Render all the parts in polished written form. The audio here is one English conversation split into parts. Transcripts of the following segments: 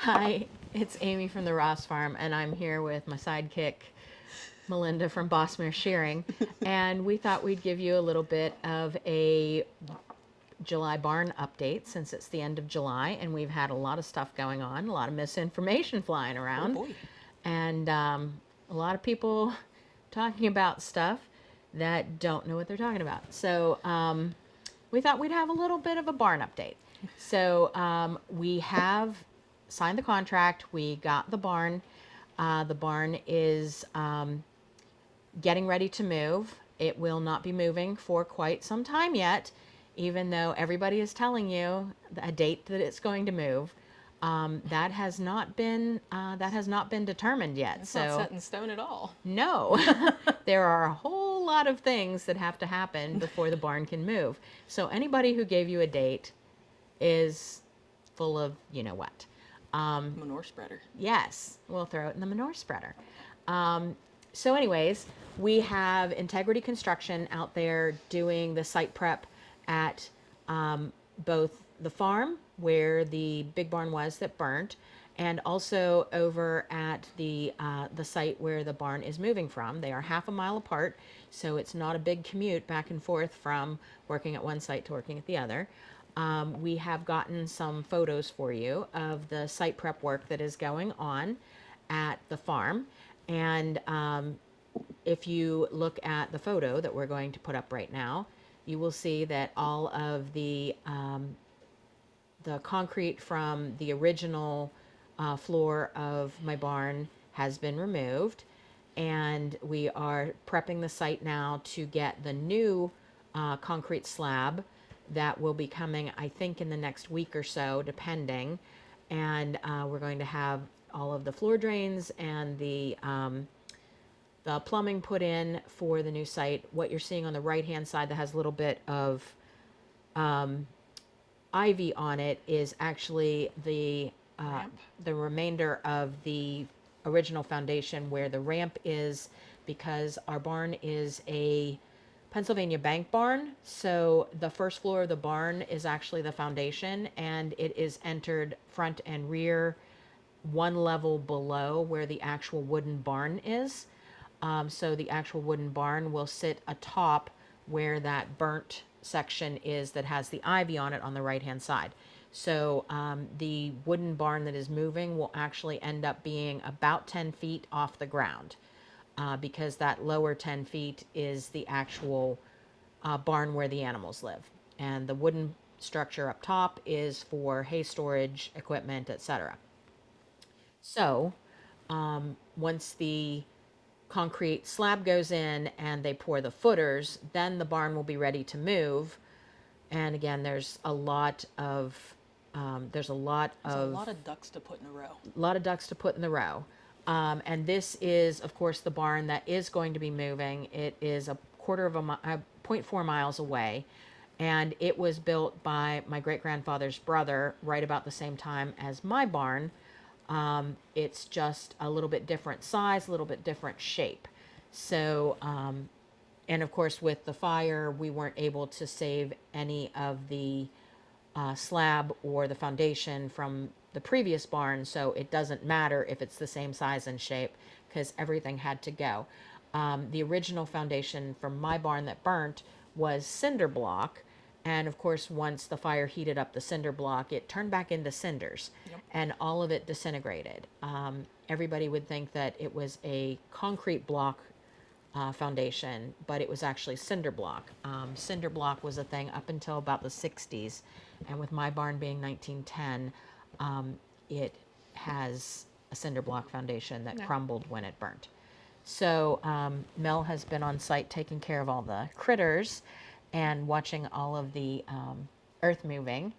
Hi, it's Amy from the Ross Farm, and I'm here with my sidekick, Melinda from Bossmere Shearing. And we thought we'd give you a little bit of a July barn update since it's the end of July, and we've had a lot of stuff going on, a lot of misinformation flying Oh around, boy. and a lot of people talking about stuff that don't know what they're talking about. So we thought we'd have a little bit of a barn update. So we have signed the contract. We got the barn. The barn is getting ready to move. It will not be moving for quite some time yet, even though everybody is telling you a date that it's going to move. That has not been determined yet. It's not So set in stone at all. no, there are a whole lot of things that have to happen before the barn can move. So anybody who gave you a date is full of you know what. Manure spreader. Yes, we'll throw it in the manure spreader. So, anyways, we have Integrity Construction out there doing the site prep at both the farm where the big barn was that burnt, and also over at the site where the barn is moving from. They are half a mile apart, so it's not a big commute back and forth from working at one site to working at the other. We have gotten some photos for you of the site prep work that is going on at the farm. And if you look at the photo that we're going to put up right now, you will see that all of the concrete from the original floor of my barn has been removed. And we are prepping the site now to get the new concrete slab that will be coming, I think, in the next week or so, depending. And we're going to have all of the floor drains and the plumbing put in for the new site. What you're seeing on the right hand side that has a little bit of ivy on it is actually Ramp. the remainder of the original foundation where the ramp is, because our barn is a Pennsylvania bank barn. So the first floor of the barn is actually the foundation, and it is entered front and rear one level below where the actual wooden barn is. So the actual wooden barn will sit atop where that burnt section is that has the ivy on it on the right hand side. So the wooden barn that is moving will actually end up being about 10 feet off the ground, because that lower 10 feet is the actual barn where the animals live. And the wooden structure up top is for hay storage, equipment, etc. So once the concrete slab goes in and they pour the footers, then the barn will be ready to move. And again, there's a lot There's a of lot of ducks to put in a row. ducks to put in the row. And this is, of course, the barn that is going to be moving. It is a quarter of a 0.4 miles away. And it was built by my great grandfather's brother right about the same time as my barn. It's just a little bit different size, a little bit different shape. So, and of course, with the fire, we weren't able to save any of the slab or the foundation from the previous barn, so it doesn't matter if it's the same size and shape because everything had to go. The original foundation from my barn that burnt was cinder block, and of course, once the fire heated up the cinder block, it turned back into cinders, Yep. and all of it disintegrated. Everybody would think that it was a concrete block foundation, but it was actually cinder block. Cinder block was a thing up until about the 60s, and with my barn being 1910, it has a cinder block foundation that Yeah. crumbled when it burnt. So Mel has been on site taking care of all the critters and watching all of the earth moving.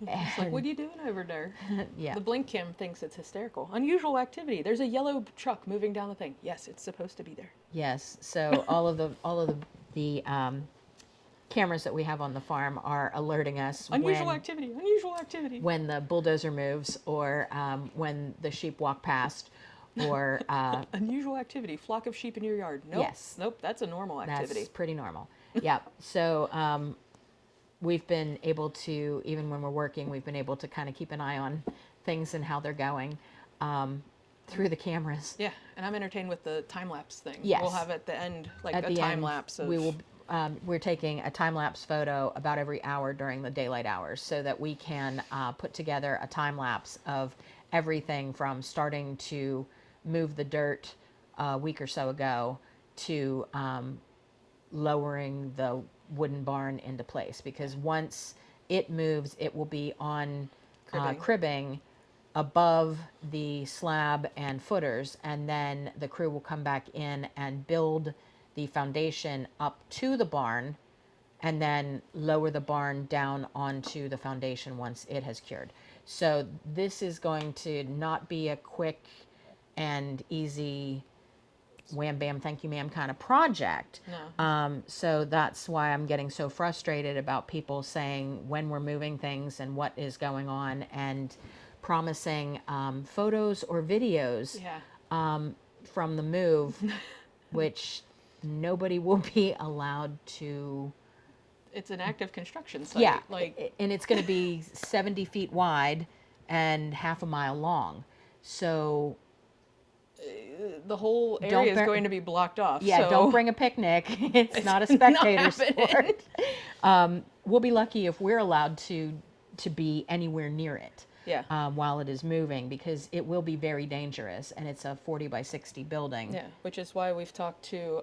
It's like, what are you doing over there? Yeah. The blink cam thinks it's hysterical. Unusual activity. There's a yellow truck moving down the thing. Yes, it's supposed to be there. Yes. So all of the cameras that we have on the farm are alerting us Unusual activity. Unusual activity. when the bulldozer moves, or when the sheep walk past, or Unusual activity. Flock of sheep in your yard. Nope. yes, Nope. That's a normal activity. that's pretty normal. Yeah. So we've been able to, even when we're working, we've been able to kind of keep an eye on things and how they're going through the cameras. Yeah, and I'm entertained with the time lapse thing. Yes. We'll have at the end like At a the time end, lapse of. we will. We're taking a time lapse photo about every hour during the daylight hours, so that we can put together a time lapse of everything from starting to move the dirt a week or so ago to lowering the wooden barn into place. Because once it moves, it will be on Cribbing. cribbing above the slab and footers, and then the crew will come back in and build the foundation up to the barn and then lower the barn down onto the foundation once it has cured. So this is going to not be a quick and easy wham bam thank you ma'am kind of project. No. So that's why I'm getting so frustrated about people saying when we're moving things and what is going on, and promising photos or videos Yeah. from the move, which nobody will be allowed to. It's an active construction site. Yeah, Like and it's going to be 70 feet wide and half a mile long. So the whole Don't area is bear- going to be blocked off. yeah, so don't bring a picnic. It's not a not spectator happening. sport. We'll be lucky if we're allowed to be anywhere near it. Yeah. While it is moving, because it will be very dangerous, and it's a 40 by 60 building. Yeah, which is why we've talked to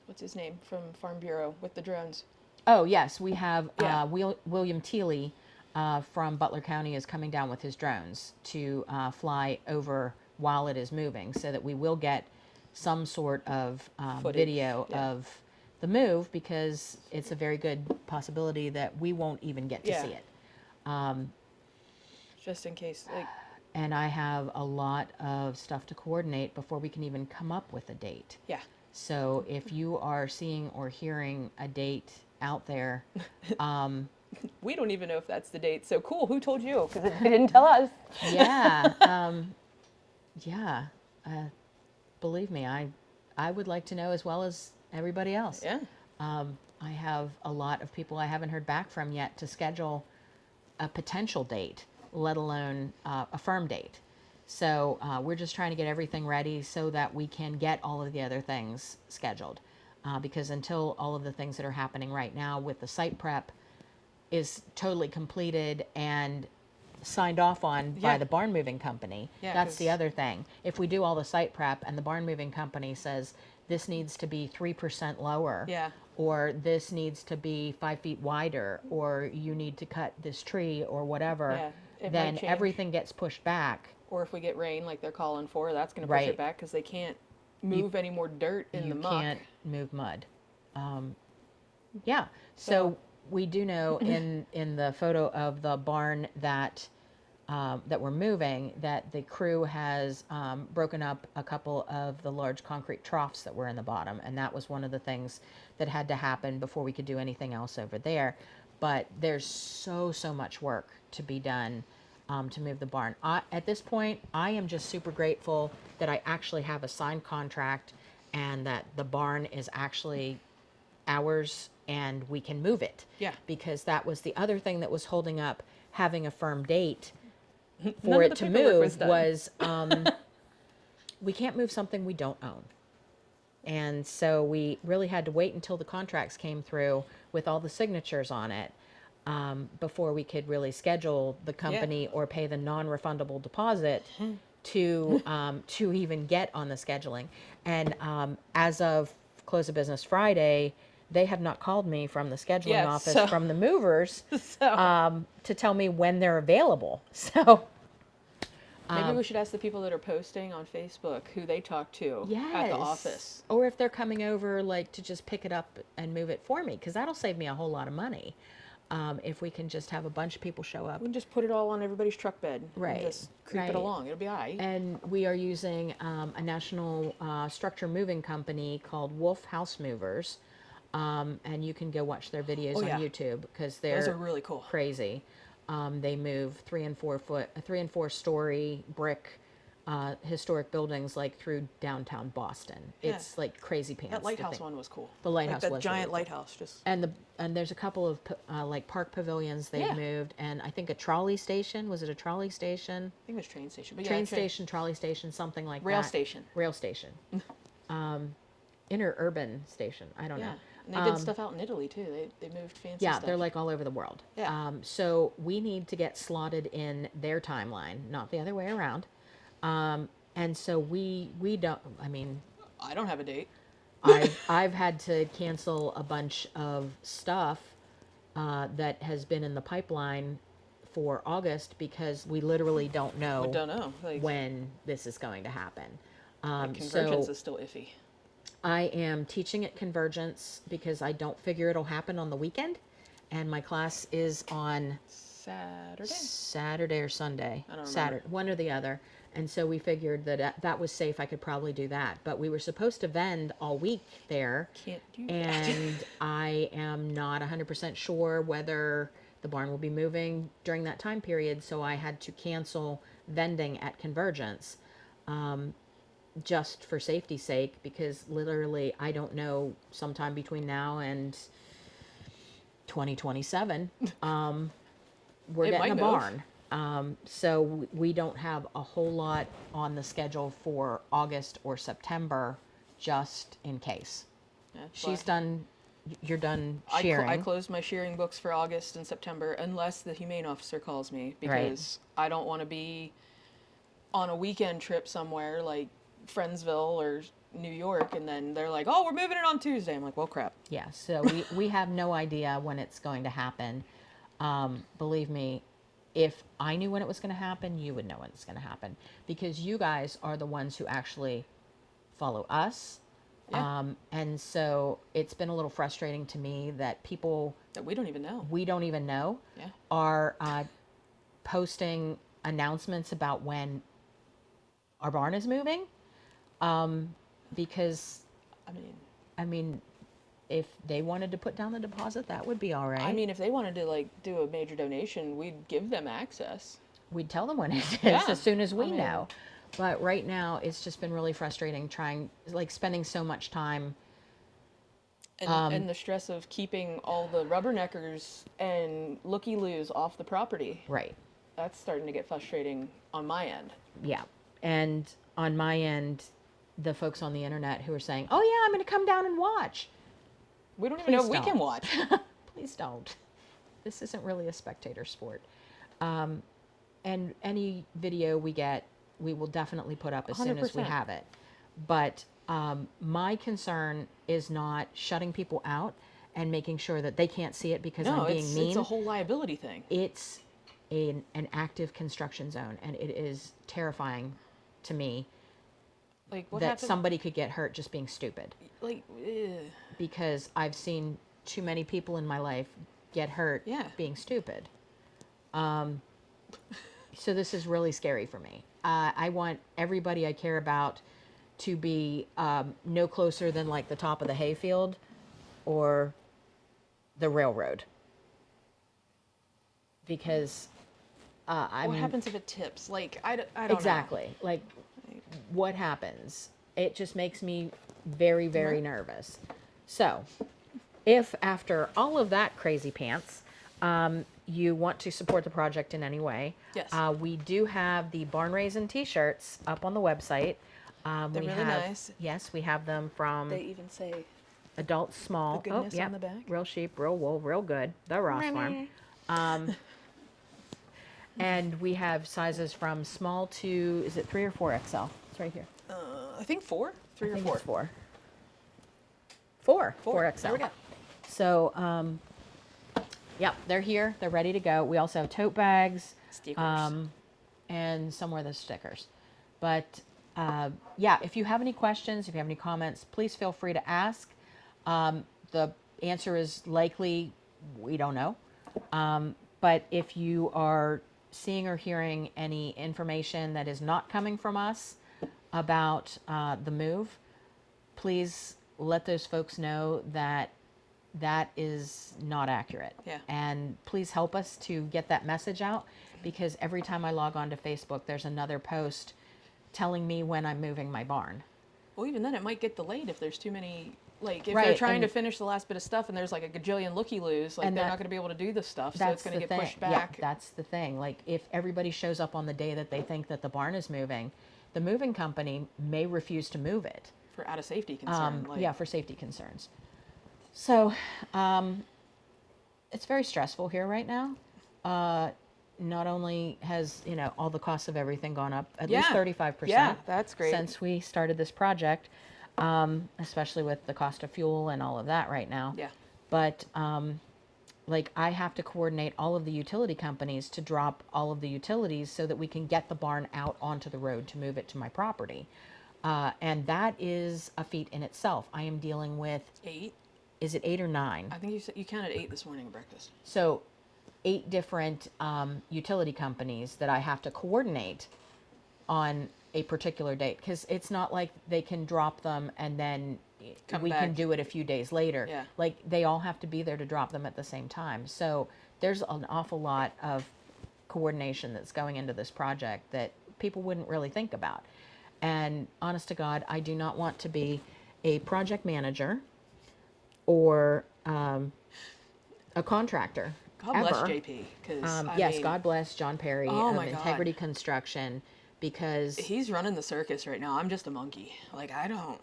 what's his name from Farm Bureau with the drones. Oh yes, we have Yeah. William Teely from Butler County is coming down with his drones to fly over while it is moving, so that we will get some sort of Footage, video yeah. of the move, because it's a very good possibility that we won't even get to Yeah. see it. Just in case, like, And I have a lot of stuff to coordinate before we can even come up with a date. yeah. So if you are seeing or hearing a date out there, We don't even know if that's the date. So cool. Who told you? Because they didn't tell us. yeah, yeah, believe me, I would like to know as well as everybody else. Yeah. I have a lot of people I haven't heard back from yet to schedule a potential date, let alone a firm date. So we're just trying to get everything ready so that we can get all of the other things scheduled. Because until all of the things that are happening right now with the site prep is totally completed and signed off on by Yeah. the barn moving company, Yeah, that's the 'cause- other thing. If we do all the site prep and the barn moving company says this needs to be 3% lower, Yeah. or this needs to be 5 feet wider, or you need to cut this tree or whatever, Yeah, it might then change. everything gets pushed back. Or if we get rain, like they're calling for, that's going to push Right. it back because they can't move any more dirt in You the muck. can't move mud. Yeah. So we do know in the photo of the barn that that we're moving, that the crew has broken up a couple of the large concrete troughs that were in the bottom, and that was one of the things that had to happen before we could do anything else over there. But there's so much work to be done to move the barn. At this point, I am just super grateful that I actually have a signed contract and that the barn is actually ours and we can move it. Yeah. Because that was the other thing that was holding up having a firm date None for of it the to paperwork move was we can't move something we don't own. And so we really had to wait until the contracts came through with all the signatures on it before we could really schedule the company or pay the non-refundable deposit to even get on the scheduling. And as of close of business Friday, they have not called me from the scheduling Yeah, office so- from the movers So to tell me when they're available. So maybe we should ask the people that are posting on Facebook who they talk to at the office. or if they're coming over, like, to just pick it up and move it for me, because that'll save me a whole lot of money if we can just have a bunch of people show up. We can just put it all on everybody's truck bed Right, and just creep right. it along. It'll be all right. And we are using a national structure moving company called Wolf House Movers, and you can go watch their videos on yeah. YouTube because they're Those are really cool. crazy. They move 3 and 4 story brick historic buildings like through downtown Boston. Yeah. It's like crazy pants. That the lighthouse thing. one was cool. The lighthouse like that was giant really cool. lighthouse. Just And there's a couple of like park pavilions they've Yeah. moved, and I think a trolley station. Was it a trolley station? I think it was train station. But Train station, trolley station, something like Rail that. station. Rail station. Interurban station. I don't Yeah. know. And they did stuff out in Italy too. They moved fancy Yeah, stuff. they're like all over the world. Yeah. So we need to get slotted in their timeline, not the other way around. And so we don't. I mean, I don't have a date. I've had to cancel a bunch of stuff that has been in the pipeline for August because we literally don't know I don't know. Like, when this is going to happen. convergence So is still iffy. I am teaching at Convergence because I don't figure it'll happen on the weekend, and my class is on Saturday or Sunday. I don't remember. Saturday, one or the other. And so we figured that that was safe. I could probably do that. But we were supposed to vend all week there. Can't do that. And I am not 100% sure whether the barn will be moving during that time period. So I had to cancel vending at Convergence just for safety's sake, because literally I don't know, sometime between now and 2027, we're It getting might a move. barn. So we don't have a whole lot on the schedule for August or September, just in case. That's She's why done, you're done I shearing. closed my shearing books for August and September unless the humane officer calls me, because I don't want to be on a weekend trip somewhere like Friendsville or New York and then they're like, oh, we're moving it on Tuesday. I'm like, well, crap. Yeah, so we have no idea when it's going to happen. Believe me, if I knew when it was going to happen, you would know when it's going to happen, because you guys are the ones who actually follow us. Yeah. And so it's been a little frustrating to me that people That we don't even know. we don't even know Yeah. are posting announcements about when our barn is moving. Because, I mean, if they wanted to put down the deposit, that would be all right. I mean, if they wanted to like do a major donation, we'd give them access. We'd tell them when it is Yeah, as soon as we I mean- know. But right now, it's just been really frustrating spending so much time. And the stress of keeping all the rubberneckers and looky-loos off the property. Right. That's starting to get frustrating on my end. Yeah. And on my end, the folks on the internet who are saying, oh, yeah, I'm going to come down and watch. We don't even know Please if we don't. can watch. Please don't. This isn't really a spectator sport. And any video we get, we will definitely put up as soon as we 100%. have it. But my concern is not shutting people out and making sure that they can't see it because No, I'm being mean. it's a whole liability thing. It's an active construction zone, and it is terrifying to me Like what that happened? somebody could get hurt just being stupid. Like, Because I've seen too many people in my life get hurt Yeah. being stupid. So this is really scary for me. I want everybody I care about to be no closer than like the top of the hayfield or the railroad. Because I what mean, happens if it tips? Like, I don't exactly. Like, what happens? It just makes me very, very nervous. So, if after all of that crazy pants, you want to support the project in any way, Yes. we do have the Barn Raisin t-shirts up on the website. They're we really have, nice. Yes, we have them from They even say adult, small. the goodness oh, yep. on the back. Real sheep, real wool, real good. The Ross Farm. And we have sizes from small to, is it 3 or 4XL? It's right here. I think 4, 3 I or think 4. it's 4. 4. 4XL. There we go. So, yep, they're here. They're ready to go. We also have tote bags. Stickers. And somewhere the stickers. But, yeah, if you have any questions, if you have any comments, please feel free to ask. The answer is likely, we don't know. But if you are seeing or hearing any information that is not coming from us about the move, please let those folks know that that is not accurate. Yeah. And please help us to get that message out, because every time I log on to Facebook, there's another post telling me when I'm moving my barn. Well, even then, it might get delayed if there's too many. Like, if they're Right, trying to and finish the last bit of stuff and there's like a gajillion looky-loos, like, and they're that not going to be able to do the stuff, so it's that's going the to get thing. pushed Yeah, back. that's the thing. Like if everybody shows up on the day that they think that the barn is moving, the moving company may refuse to move it. For out of safety concern. Like, Yeah, for safety concerns. So, it's very stressful here right now. Not only has, all the costs of everything gone up at least yeah. 35% Yeah, that's great. since we started this project, especially with the cost of fuel and all of that right now. Yeah. But like I have to coordinate all of the utility companies to drop all of the utilities so that we can get the barn out onto the road to move it to my property. And that is a feat in itself. I am dealing with, 8. is it 8 or 9? I think you counted 8 this morning at breakfast. So 8 different utility companies that I have to coordinate on a particular date, because it's not like they can drop them and then Come we can back. do it a few days later. Yeah. Like they all have to be there to drop them at the same time. So there's an awful lot of coordination that's going into this project that people wouldn't really think about. And honest to God, I do not want to be a project manager or a contractor. God ever. bless JP. Because, Yes, God bless John Perry Oh of my God. Integrity Construction, because he's running the circus right now. I'm just a monkey. Like, I don't.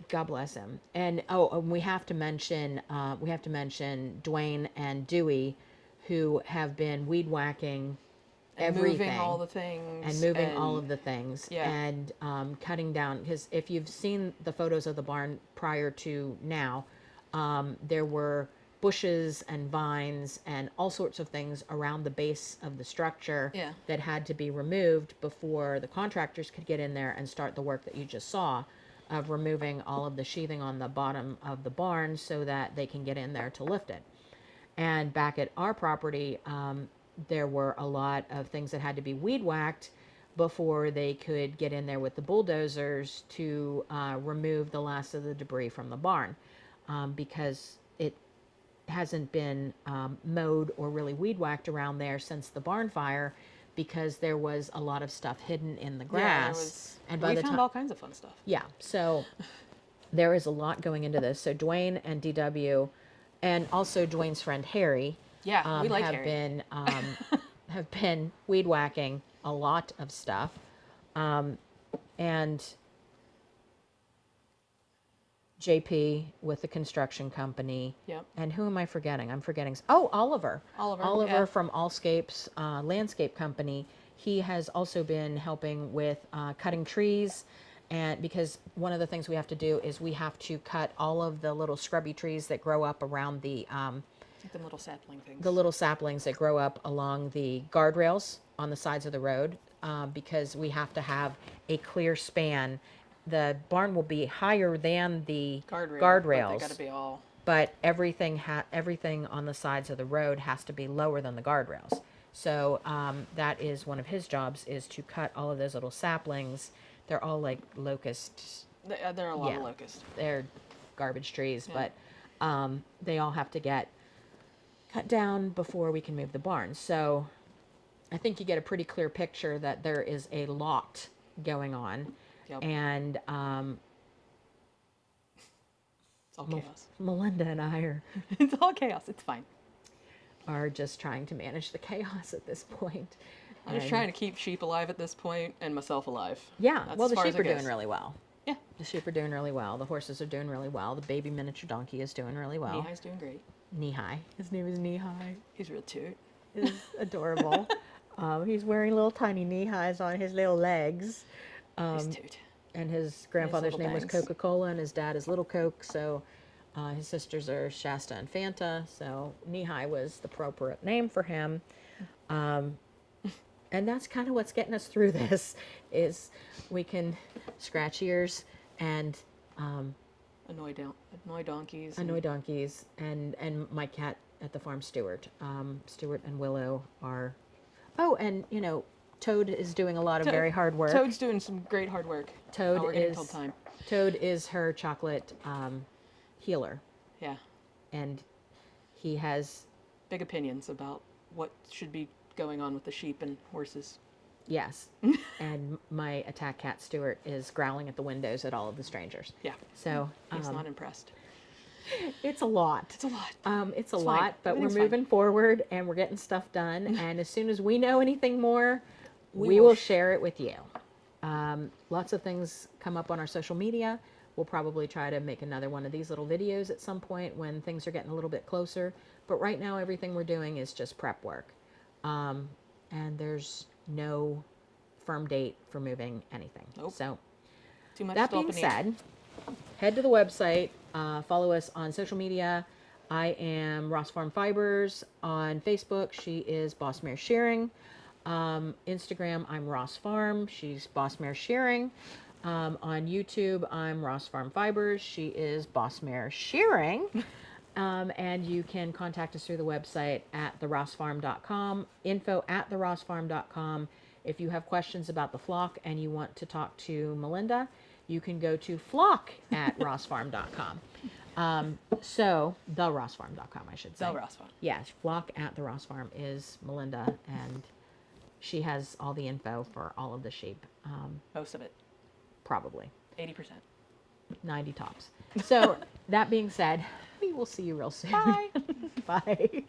God bless him. And we have to mention Dwayne and Dewey, who have been weed whacking And everything moving all the things. and moving all of the things, Yeah. and cutting down. Because if you've seen the photos of the barn prior to now, there were bushes and vines and all sorts of things around the base of the structure Yeah. that had to be removed before the contractors could get in there and start the work that you just saw of removing all of the sheathing on the bottom of the barn so that they can get in there to lift it. And back at our property, there were a lot of things that had to be weed whacked before they could get in there with the bulldozers to remove the last of the debris from the barn, because it hasn't been mowed or really weed whacked around there since the barn fire, because there was a lot of stuff hidden in the grass. Yeah, there was, and by we the found time, all kinds of fun stuff. yeah, so there is a lot going into this. So Dwayne and DW, and also Dwayne's friend Harry, Yeah, we like have Harry. been have been weed whacking a lot of stuff, and JP with the construction company. Yep. And who am I forgetting? I'm forgetting. Oh, Oliver. Oliver, yeah. from Allscapes Landscape Company. He has also been helping with cutting trees, and because one of the things we have to do is we have to cut all of the little scrubby trees that grow up around Like the little sapling things. the little saplings that grow up along the guardrails on the sides of the road, because we have to have a clear span. The barn will be higher than the Guardrails. But they got to be all. but everything on the sides of the road has to be lower than the guardrails. So that is one of his jobs, is to cut all of those little saplings. They're all like locusts. There are a lot Yeah. of locusts. They're garbage trees, Yeah. but they all have to get cut down before we can move the barn. So I think you get a pretty clear picture that there is a lot going on. Yep. And It's all chaos. Melinda and I It's all chaos. It's fine. are just trying to manage the chaos at this point. I'm just And- trying to keep sheep alive at this point and myself alive. Yeah, That's well, as the far as sheep it are doing goes. really well. Yeah. The sheep are doing really well. The horses are doing really well. The baby miniature donkey is doing really well. Nehi's doing great. Knee-high. His name is Knee-high. He's real cute. It is adorable. He's wearing little tiny knee-highs on his little legs. He's toot. And his grandfather's little name was bangs. Coca-Cola, and his dad is Little Coke. So his sisters are Shasta and Fanta. So Knee-high was the appropriate name for him. And that's kind of what's getting us through this, is we can scratch ears and Annoy donkeys. annoy donkeys, and my cat at the farm, Stuart. Stuart and Willow are. Oh, and Toad is doing a lot of very hard work. Toad's doing some great hard work. Toad we're getting is told time. Toad is her chocolate healer, Yeah. and he has. Big opinions about what should be going on with the sheep and horses. Yes. And my attack cat Stuart is growling at the windows at all of the strangers. Yeah. So He's not impressed. it's a lot. It's a lot. It's a It's lot, fine. but we're Everything's fine. moving forward and we're getting stuff done. And as soon as we know anything more, We we will will share it with you. Lots of things come up on our social media. We'll probably try to make another one of these little videos at some point when things are getting a little bit closer. But right now, everything we're doing is just prep work. And there's no firm date for moving anything. Nope. So Too much that being said, head to the website, follow us on social media. I am Ross Farm Fibers on Facebook. She is Boss Mare Shearing. Instagram, I'm Ross Farm. She's Boss Mare Shearing. On YouTube, I'm Ross Farm Fibers. She is Boss Mare Shearing. And you can contact us through the website at therossfarm.com, info@therossfarm.com. If you have questions about the flock and you want to talk to Melinda, you can go to flock@rossfarm.com. So therossfarm.com, I should say. The Ross Farm. Yes, flock at the Ross Farm is Melinda, and she has all the info for all of the sheep. Most of it. Probably 80%. 90 tops. So that being said, we will see you real soon. Bye. Bye.